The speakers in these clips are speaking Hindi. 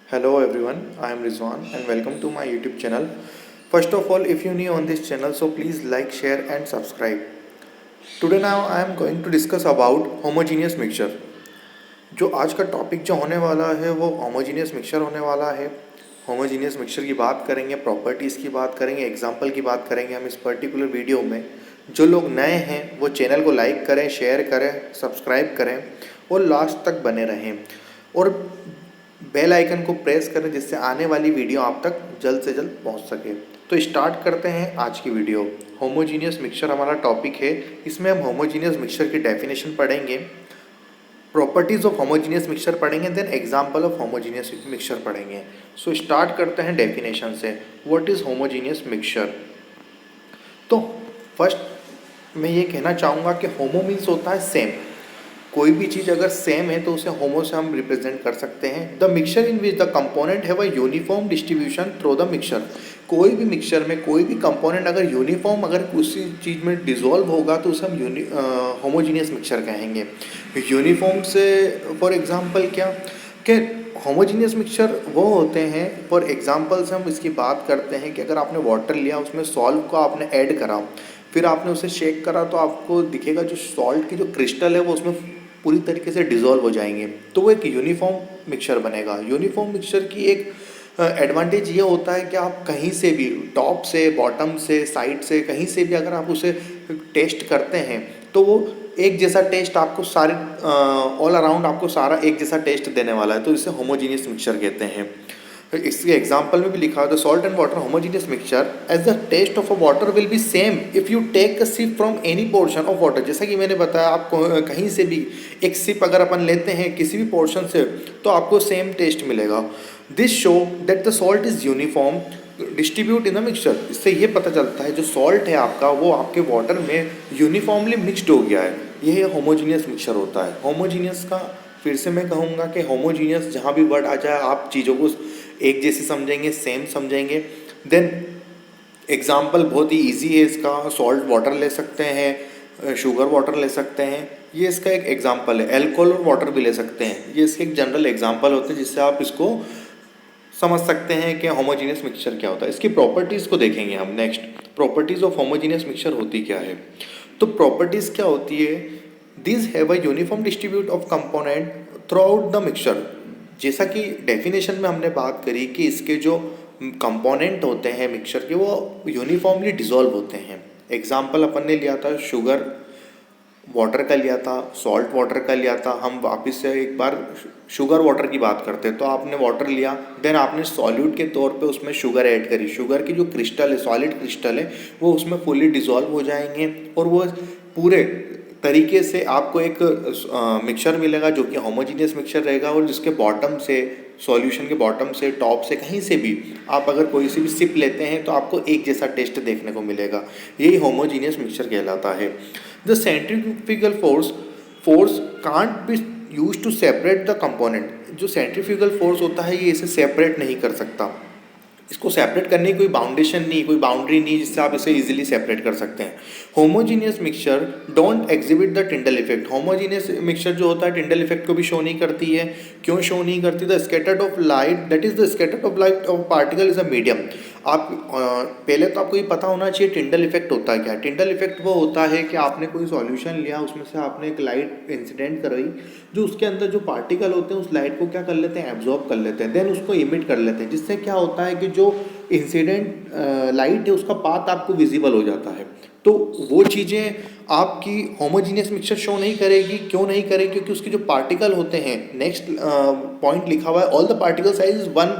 Hello everyone, I am Rizwan and welcome to my YouTube channel. First of all, if you're new on this channel, so please like, share and subscribe. Today now I am going to discuss about homogeneous mixture. जो आज का टॉपिक जो होने वाला है वो होमोजीनियस मिक्सचर होने वाला है। होमोजीनियस मिक्सचर की बात करेंगे, प्रॉपर्टीज़ की बात करेंगे, एग्जांपल की बात करेंगे हम इस पर्टिकुलर वीडियो में। जो लोग नए हैं वो चैनल को लाइक करें, शेयर करें, सब्सक्राइब करें और लास्ट तक बने रहें और बेल आइकन को प्रेस करें जिससे आने वाली वीडियो आप तक जल्द से जल्द पहुंच सके। तो स्टार्ट करते हैं आज की वीडियो। होमोजीनियस मिक्सचर हमारा टॉपिक है। इसमें हम होमोजीनियस मिक्सचर की डेफिनेशन पढ़ेंगे, प्रॉपर्टीज़ ऑफ होमोजीनियस मिक्सचर पढ़ेंगे, then example of homogeneous mixture पढ़ेंगे। सो स्टार्ट करते हैं डेफिनेशन से। What is homogeneous mixture? तो फर्स्ट मैं ये कहना चाहूँगा कि होमो मीन्स होता है सेम। कोई भी चीज़ अगर सेम है तो उसे होमो से हम रिप्रेजेंट कर सकते हैं। The mixture in which the component have a uniform distribution through the mixture. कोई भी मिक्सचर में कोई भी कंपोनेंट अगर यूनिफॉर्म अगर उसी चीज़ में डिसॉल्व होगा तो उसे हम होमोजीनियस मिक्सचर कहेंगे। यूनिफॉर्म से फॉर एग्जांपल क्या कि होमोजीनियस मिक्सचर वो होते हैं, फॉर एग्जांपल से हम इसकी बात करते हैं कि अगर आपने वाटर लिया, उसमें सॉल्ट को आपने ऐड करा, फिर आपने उसे शेक करा तो आपको दिखेगा जो सॉल्ट की जो क्रिस्टल है वो उसमें पूरी तरीके से डिज़ोल्व हो जाएंगे, तो वो एक यूनिफॉर्म मिक्सचर बनेगा। यूनिफॉर्म मिक्सचर की एक एडवांटेज ये होता है कि आप कहीं से भी, टॉप से, बॉटम से, साइड से, कहीं से भी अगर आप उसे टेस्ट करते हैं तो वो एक जैसा टेस्ट आपको सारे ऑल अराउंड आपको सारा एक जैसा टेस्ट देने वाला है, तो इसे होमोजीनियस मिक्सचर कहते हैं। इसके एग्जाम्पल में भी लिखा है, the salt and water homogeneous mixture as the taste of a water will be same if you take a sip from any portion of water. जैसा कि मैंने बताया, आपको कहीं से भी एक सिप अगर अपन लेते हैं किसी भी पोर्शन से तो आपको सेम टेस्ट मिलेगा। This show that the salt is uniform distribute in the mixture. इससे ये पता चलता है जो सॉल्ट है आपका वो आपके वाटर में यूनिफॉर्मली मिक्सड हो गया है। यह होमोजीनियस मिक्सचर होता है। होमोजीनियस का फिर से मैं कहूँगा कि होमोजीनियस जहाँ भी वर्ड आ जाए आप चीज़ों को एक जैसे समझेंगे, सेम समझेंगे। देन एग्जाम्पल बहुत ही इजी है इसका। सॉल्ट वाटर ले सकते हैं, शुगर वाटर ले सकते हैं, ये इसका एक एग्जाम्पल है। एल्कोहल और वाटर भी ले सकते हैं, ये इसके एक जनरल एग्जाम्पल होते हैं जिससे आप इसको समझ सकते हैं कि होमोजीनियस मिक्सचर क्या होता है। इसकी प्रॉपर्टीज़ को देखेंगे हम next. Properties of homogeneous mixture होती क्या है? तो प्रॉपर्टीज़ क्या होती है? This have a uniform distribute of component through out the mixture. जैसा कि डेफिनेशन में हमने बात करी कि इसके जो कंपोनेंट होते हैं मिक्सचर के वो यूनिफॉर्मली डिसॉल्व होते हैं। एग्जाम्पल अपन ने लिया था शुगर वाटर का लिया था, सॉल्ट वाटर का लिया था। हम वापस से एक बार शुगर वाटर की बात करते हैं। तो आपने वाटर लिया, देन आपने सॉल्यूट के तौर पे उसमें शुगर ऐड करी। शुगर की जो क्रिस्टल है, सॉलिड क्रिस्टल है, वो उसमें फुली डिसॉल्व हो जाएंगे और वो पूरे तरीके से आपको एक मिक्सचर मिलेगा जो कि होमोजीनियस मिक्सचर रहेगा। और जिसके बॉटम से, सॉल्यूशन के बॉटम से, टॉप से, कहीं से भी आप अगर कोई सी भी सिप लेते हैं तो आपको एक जैसा टेस्ट देखने को मिलेगा। यही होमोजीनियस मिक्सचर कहलाता है। The centrifugal force can't be use to separate the component. जो सेंट्रीफ्यूगल फोर्स होता है ये इसे सेपरेट नहीं कर सकता। इसको सेपरेट करने की कोई बाउंडेशन नहीं, कोई बाउंड्री नहीं जिससे आप इसे इजीली सेपरेट कर सकते हैं। Homogeneous mixture don't exhibit the Tyndall effect. Homogeneous mixture जो होता है टिंडल इफेक्ट को भी शो नहीं करती है। क्यों शो नहीं करती? The scattered of light, that is the scattered of light of particle is a medium. आप पहले तो आपको ये पता होना चाहिए टिंडल इफेक्ट होता है क्या। टिंडल इफेक्ट वो होता है कि आपने कोई सॉल्यूशन लिया, उसमें से आपने एक लाइट इंसिडेंट करवाई, जो उसके अंदर जो पार्टिकल होते हैं उस लाइट को क्या कर लेते हैं, एब्जॉर्ब कर लेते हैं, देन उसको इमिट कर लेते हैं। जिससे क्या होता है कि जो इंसिडेंट लाइट है उसका पाथ आपको विजिबल हो जाता है। तो वो चीज़ें आपकी होमोजीनियस मिक्सचर शो नहीं करेगी। क्यों नहीं करेगी? क्योंकि उसके जो पार्टिकल होते हैं, नेक्स्ट पॉइंट लिखा हुआ है, all the particle size is 1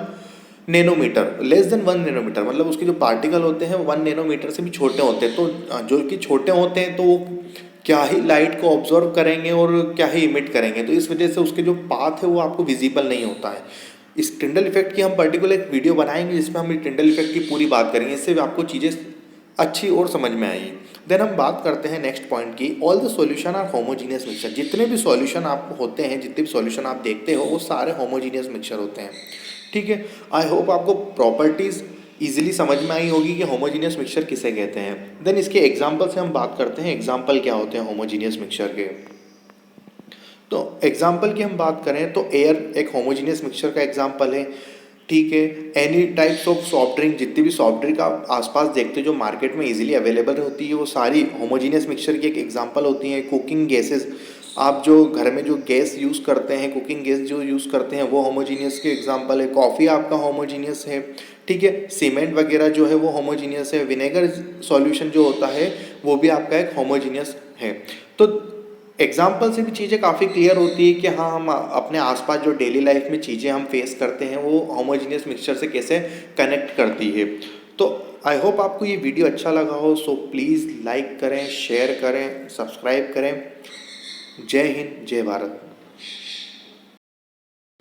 nanometre, less than 1 nanometre. मतलब उसके जो पार्टिकल होते हैं वो 1 नैनोमीटर से भी छोटे होते हैं। तो जो कि छोटे होते हैं तो वो क्या ही लाइट को ऑब्जर्व करेंगे और क्या ही इमिट करेंगे। तो इस वजह से उसके जो पाथ है वो आपको विजिबल नहीं होता है। इस टिंडल इफेक्ट की हम पर्टिकुलर एक वीडियो बनाएंगे जिसमें हम टिंडल इफेक्ट की पूरी बात करेंगे। इससे भी आपको चीज़ें अच्छी और समझ में आएगी। देन हम बात करते हैं नेक्स्ट पॉइंट की। All the solution are homogeneous mixture. जितने भी सॉल्यूशन आप होते हैं, जितने भी सॉल्यूशन आप देखते हो वो सारे होमोजीनियस मिक्सचर होते हैं। ठीक है, आई होप आपको प्रॉपर्टीज़ इजीली समझ में आई होगी कि होमोजीनियस मिक्सचर किसे कहते हैं। देन इसके एग्जाम्पल से हम बात करते हैं। एग्जाम्पल क्या होते हैं होमोजीनियस मिक्सचर के? तो एग्जाम्पल की हम बात करें तो एयर एक होमोजीनियस मिक्सचर का एग्जाम्पल है। ठीक है। Any types of soft drink, जितनी भी सॉफ्ट ड्रिंक आप आसपास देखते हो जो मार्केट में इजीली अवेलेबल होती है, वो सारी होमोजीनियस मिक्सचर की एक एग्जांपल होती है। कुकिंग गैसेस, आप जो घर में जो गैस यूज़ करते हैं, कुकिंग गैस जो यूज़ करते हैं, वो होमोजीनियस के एग्जांपल है। कॉफ़ी आपका होमोजीनियस है, ठीक है। सीमेंट वगैरह जो है वो होमोजीनियस है। विनेगर सॉल्यूशन जो होता है वो भी आपका एक होमोजीनियस है। तो एग्जाम्पल से भी चीज़ें काफ़ी क्लियर होती है कि हाँ, हम अपने आसपास जो डेली लाइफ में चीज़ें हम फेस करते हैं वो होमोजीनियस मिक्सचर से कैसे कनेक्ट करती है। तो आई होप आपको ये वीडियो अच्छा लगा हो। सो प्लीज़ लाइक करें, शेयर करें, सब्सक्राइब करें। जय हिंद, जय भारत।